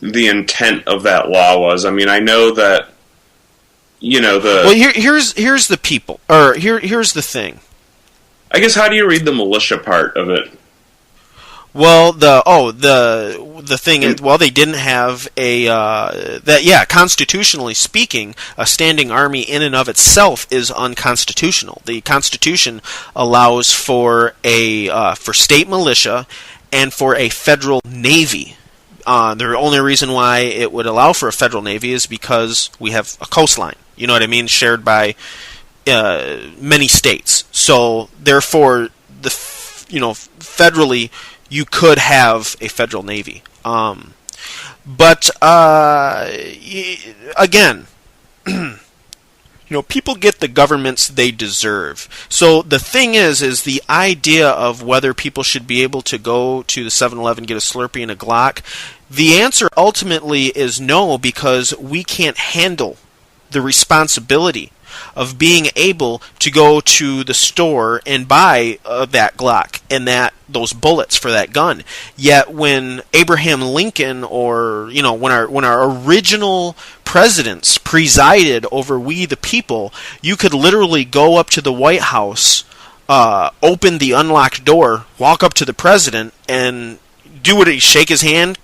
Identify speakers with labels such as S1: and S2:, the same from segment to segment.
S1: the intent of that law was. I mean, I know that,
S2: Well, here's the people, or here's the thing.
S1: I guess, how do you read the militia part of it?
S2: Well, the thing is, they didn't have constitutionally speaking, a standing army in and of itself is unconstitutional. The Constitution allows for for state militia and for a federal navy. The only reason why it would allow for a federal navy is because we have a coastline. You know what I mean? Shared by many states. So therefore, federally, you could have a federal navy. But again, people get the governments they deserve. So the thing is the idea of whether people should be able to go to the 7-Eleven, get a Slurpee and a Glock. The answer ultimately is no, because we can't handle the responsibility of being able to go to the store and buy that Glock and those bullets for that gun. Yet when Abraham Lincoln, or when our original presidents presided over we the people, you could literally go up to the White House, open the unlocked door, walk up to the president, and shake his hand,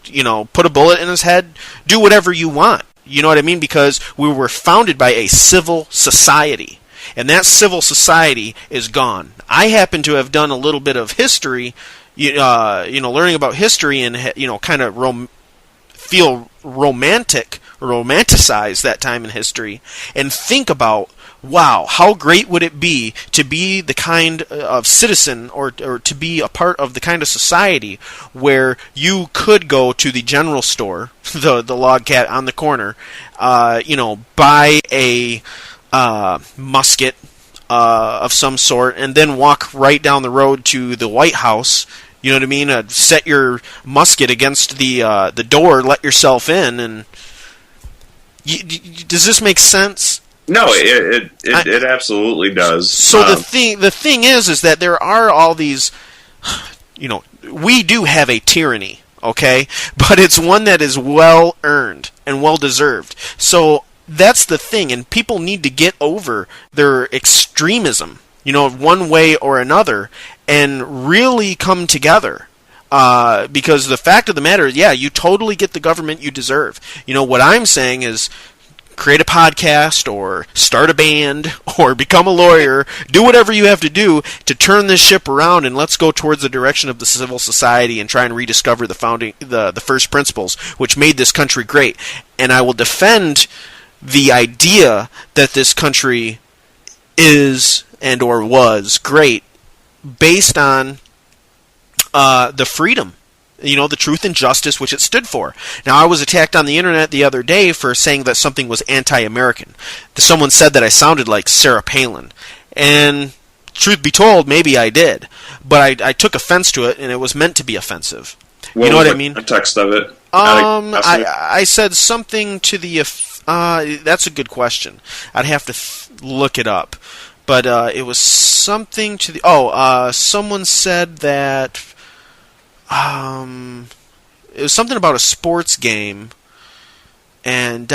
S2: put a bullet in his head, do whatever you want. You know what I mean? Because we were founded by a civil society, and that civil society is gone. I happen to have done a little bit of history, learning about history, and kind of romanticize that time in history, and think about, wow, how great would it be to be the kind of citizen or to be a part of the kind of society where you could go to the general store, the log cat on the corner, buy a musket of some sort, and then walk right down the road to the White House. You know what I mean? Set your musket against the door, let yourself in, and does this make sense?
S1: No, it absolutely does.
S2: So the thing is that there are all these, we do have a tyranny, okay, but it's one that is well earned and well deserved. So that's the thing, and people need to get over their extremism, one way or another, and really come together. Because the fact of the matter is, you totally get the government you deserve. What I'm saying is, create a podcast, or start a band, or become a lawyer. Do whatever you have to do to turn this ship around, and let's go towards the direction of the civil society and try and rediscover the first principles, which made this country great. And I will defend the idea that this country is and or was great based on the freedom, the truth and justice which it stood for. Now, I was attacked on the internet the other day for saying that something was anti-American. Someone said that I sounded like Sarah Palin. And truth be told, maybe I did. But I took offense to it, and it was meant to be offensive. You know what I mean?
S1: The text of it?
S2: I said something to the... that's a good question. I'd have to look it up. But it was something to the... someone said that... it was something about a sports game, and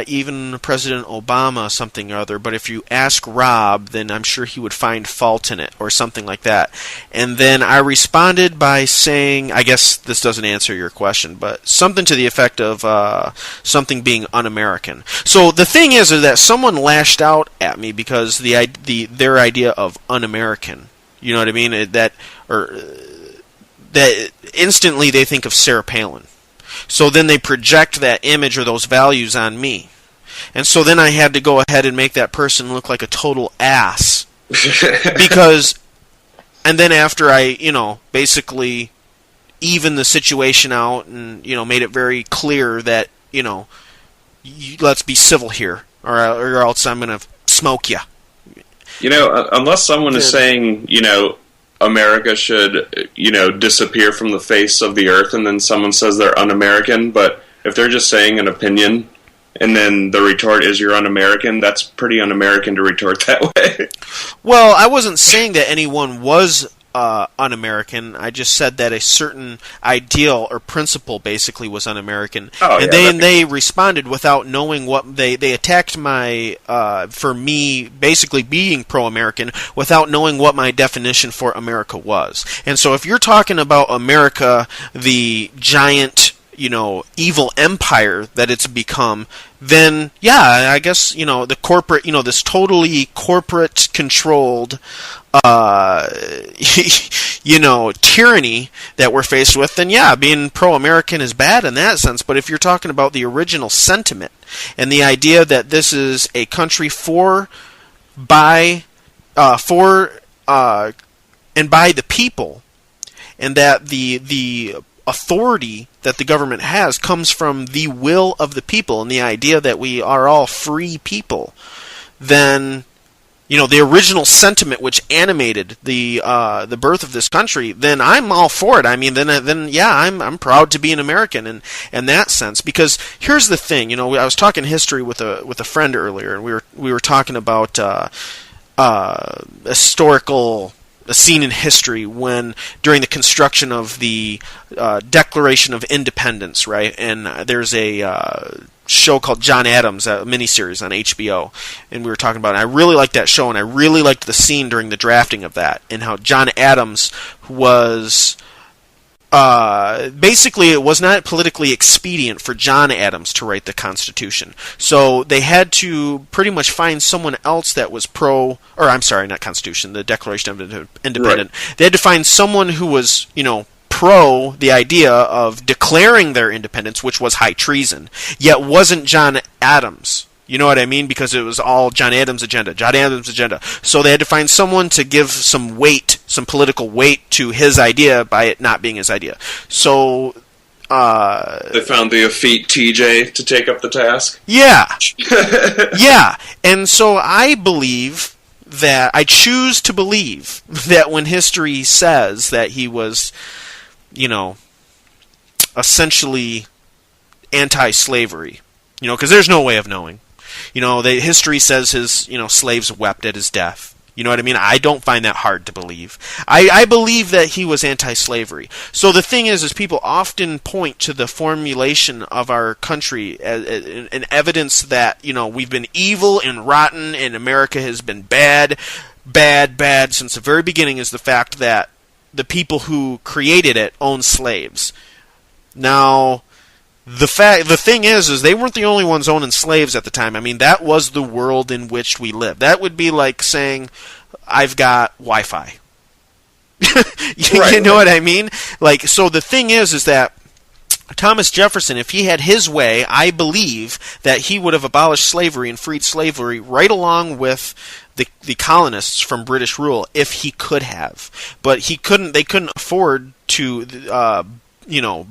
S2: even President Obama something or other, but if you ask Rob, then I'm sure he would find fault in it, or something like that. And then I responded by saying, I guess this doesn't answer your question, but something to the effect of something being un-American. So the thing is that someone lashed out at me because their idea of un-American, you know what I mean, that instantly they think of Sarah Palin. So then they project that image or those values on me. And so then I had to go ahead and make that person look like a total ass. And then after I, basically evened the situation out and, made it very clear that, let's be civil here, or else I'm going to smoke you.
S1: Unless someone is saying, America should, disappear from the face of the earth, and then someone says they're un-American, but if they're just saying an opinion, and then the retort is you're un-American, that's pretty un-American to retort that way.
S2: Well, I wasn't saying that anyone was un-American. I just said that a certain ideal or principle basically was un-American.
S1: Oh,
S2: and
S1: yeah,
S2: they responded without knowing what they attacked my for me basically being pro-American without knowing what my definition for America was. And so if you're talking about America, the giant, evil empire that it's become, then yeah, I guess, the corporate, this totally corporate controlled tyranny that we're faced with, then yeah, being pro-American is bad in that sense. But if you're talking about the original sentiment and the idea that this is a country and by the people, and that the authority that the government has comes from the will of the people, and the idea that we are all free people, then the original sentiment which animated the birth of this country, then I'm all for it. I mean, then yeah, I'm proud to be an American in that sense. Because here's the thing, I was talking history with a friend earlier, and we were talking about a scene in history when during the construction of the Declaration of Independence, right? And there's a show called John Adams, a miniseries on HBO, and we were talking about it. I really liked that show, and I really liked the scene during the drafting of that, and how John Adams was basically, it was not politically expedient for John Adams to write the Constitution. So they had to pretty much find someone else that was not Constitution, the Declaration of Independence. Right. They had to find someone who was, pro the idea of declaring their independence, which was high treason, yet wasn't John Adams. You know what I mean? Because it was all John Adams' agenda. So they had to find someone to give some weight, some political weight to his idea by it not being his idea. So
S1: they found the effete TJ to take up the task?
S2: Yeah. Yeah. And so I choose to believe that when history says that he was, essentially anti-slavery, because there's no way of knowing. The history says his, slaves wept at his death. You know what I mean? I don't find that hard to believe. I believe that he was anti-slavery. So the thing is people often point to the formulation of our country as an evidence that, we've been evil and rotten and America has been bad since the very beginning, is the fact that the people who created it owned slaves. Now, the thing is they weren't the only ones owning slaves at the time. I mean, that was the world in which we lived. That would be like saying, I've got Wi-Fi. You know what I mean? So the thing is that Thomas Jefferson, if he had his way, I believe that he would have abolished slavery and freed slavery right along with the colonists from British rule, if he could have. But he couldn't. They couldn't afford to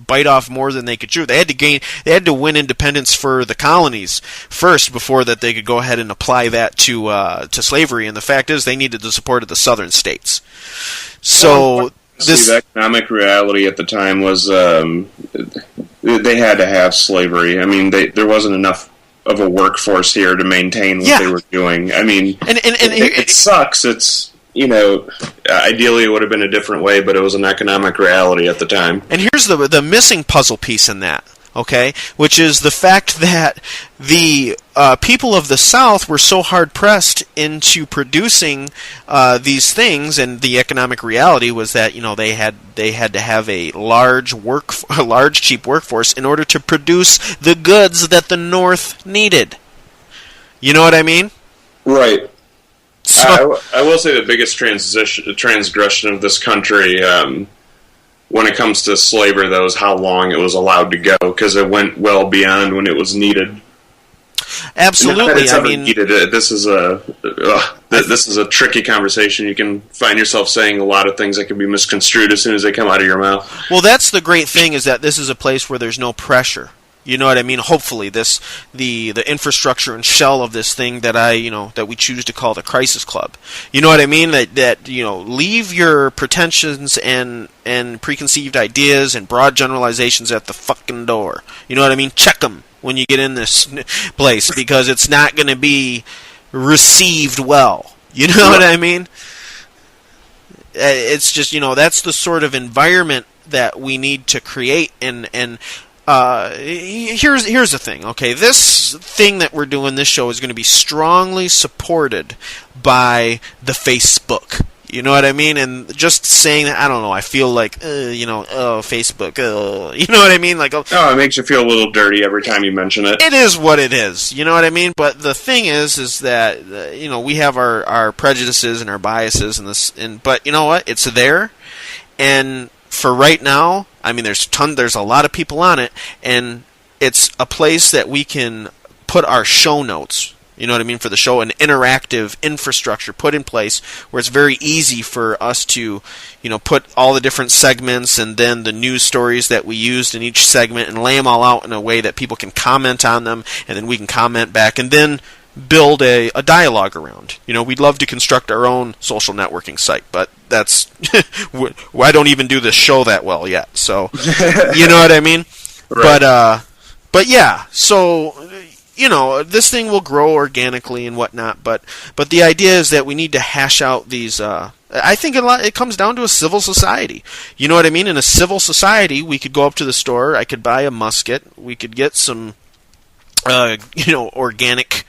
S2: bite off more than they could chew. They had to win independence for the colonies first before that they could go ahead and apply that to slavery. And the fact is, they needed the support of the southern states. So
S1: the economic reality at the time was they had to have slavery. I mean, there wasn't enough of a workforce here to maintain what they were doing. I mean, it sucks. It's ideally it would have been a different way, but it was an economic reality at the time.
S2: And here's the missing puzzle piece in that, okay? Which is the fact that the people of the South were so hard-pressed into producing these things, and the economic reality was that, they had to have a large cheap workforce in order to produce the goods that the North needed. You know what I mean?
S1: Right. So, I will say the biggest transgression of this country when it comes to slavery, though, is how long it was allowed to go, because it went well beyond when it was needed.
S2: Absolutely.
S1: This is a tricky conversation. You can find yourself saying a lot of things that can be misconstrued as soon as they come out of your mouth.
S2: Well, that's the great thing, is that this is a place where there's no pressure. You know what I mean? Hopefully, the infrastructure and shell of this thing that that we choose to call the Crisis Club. You know what I mean? That leave your pretensions and preconceived ideas and broad generalizations at the fucking door. You know what I mean? Check them when you get in this place, because it's not going to be received well. You know what I mean? It's just, that's the sort of environment that we need to create. And here's the thing, okay? This thing that we're doing, this show, is going to be strongly supported by the Facebook. You know what I mean? And just saying that, I don't know, I feel like, Facebook, you know what I mean? Like,
S1: it makes you feel a little dirty every time you mention it.
S2: It is what it is, you know what I mean? But the thing is that, we have our prejudices and our biases, but you know what? It's there, and for right now, I mean, there's a lot of people on it, and it's a place that we can put our show notes, you know what I mean, for the show, an interactive infrastructure put in place where it's very easy for us to, put all the different segments and then the news stories that we used in each segment and lay them all out in a way that people can comment on them, and then we can comment back, and then build a dialogue around. We'd love to construct our own social networking site, but that's I don't even do this show that well yet. So, you know what I mean? Right. But yeah. So, this thing will grow organically and whatnot. But the idea is that we need to hash out these. I think it comes down to a civil society. You know what I mean? In a civil society, we could go up to the store. I could buy a musket. We could get some, organic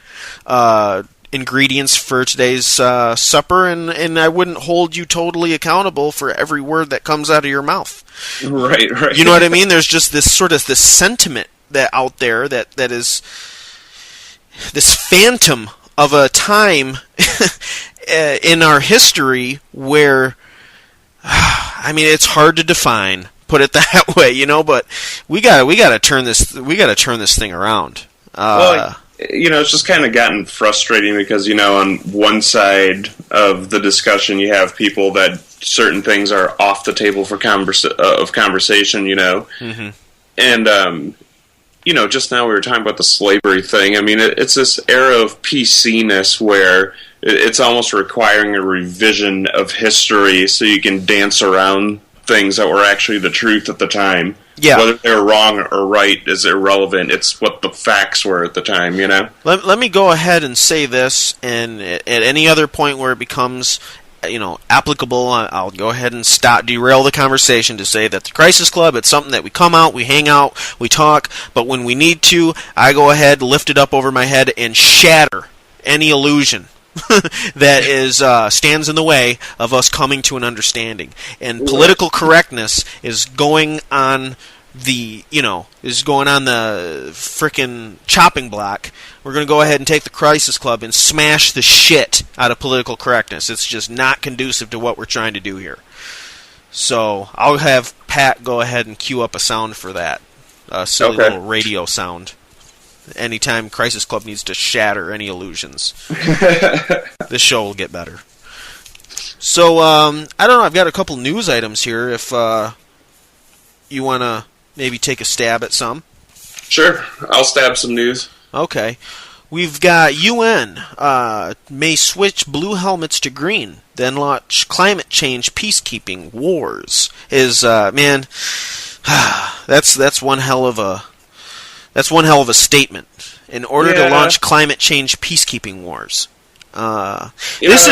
S2: ingredients for today's supper, and I wouldn't hold you totally accountable for every word that comes out of your mouth.
S1: Right.
S2: You know what I mean? There's just this sentiment that out there that is this phantom of a time in our history where, I mean, it's hard to define. Put it that way, but we gotta turn this thing around.
S1: It's just kind of gotten frustrating because, on one side of the discussion you have people that certain things are off the table for conversation,
S2: Mm-hmm.
S1: And, just now we were talking about the slavery thing. I mean, it's this era of PC-ness where it's almost requiring a revision of history so you can dance around things that were actually the truth at the time.
S2: Yeah.
S1: Whether they're wrong or right is irrelevant. It's what the facts were at the time,
S2: Let me go ahead and say this, and at any other point where it becomes, applicable, I'll go ahead and derail the conversation to say that the Crisis Club, it's something that we come out, we hang out, we talk, but when we need to, I go ahead, lift it up over my head, and shatter any illusion that stands in the way of us coming to an understanding. And political correctness is going on the frickin' chopping block. We're going to go ahead and take the Crisis Club and smash the shit out of political correctness. It's just not conducive to what we're trying to do here. So I'll have Pat go ahead and cue up a sound for that. A silly little radio sound. Anytime Crisis Club needs to shatter any illusions, this show will get better. So, I don't know, I've got a couple news items here if you want to maybe take a stab at some.
S1: Sure, I'll stab some news.
S2: Okay. We've got UN may switch blue helmets to green, then launch climate change peacekeeping wars. That's one hell of a statement. In order to launch climate change peacekeeping wars. This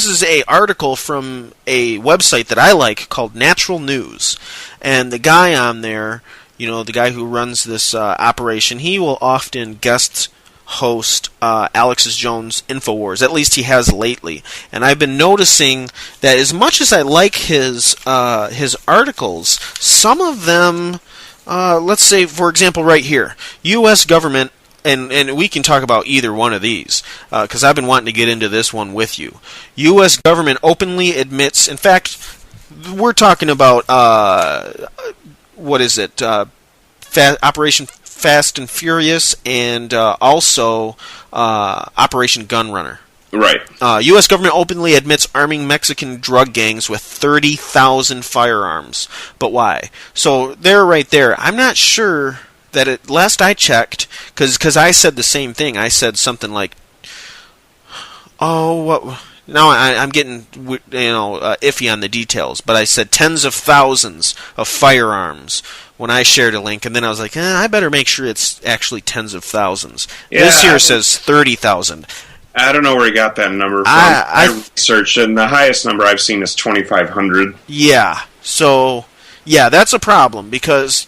S2: is a article from a website that I like called Natural News, and the guy on there, the guy who runs this operation, he will often guest host Alex Jones InfoWars. At least he has lately, and I've been noticing that as much as I like his articles, some of them, let's say, for example, right here, U.S. government. And we can talk about either one of these, because I've been wanting to get into this one with you. U.S. government openly admits, in fact, we're talking about, Operation Fast and Furious, and also Operation Gunrunner.
S1: Right.
S2: U.S. government openly admits arming Mexican drug gangs with 30,000 firearms. But why? So, right there, I'm not sure that last I checked, because I said the same thing. I said something like, now I'm getting iffy on the details, but I said tens of thousands of firearms when I shared a link, and then I was like, I better make sure it's actually tens of thousands. Yeah, this here says 30,000.
S1: I don't know where he got that number from. I researched it, and the highest number I've seen is 2,500.
S2: Yeah. So, yeah, that's a problem because,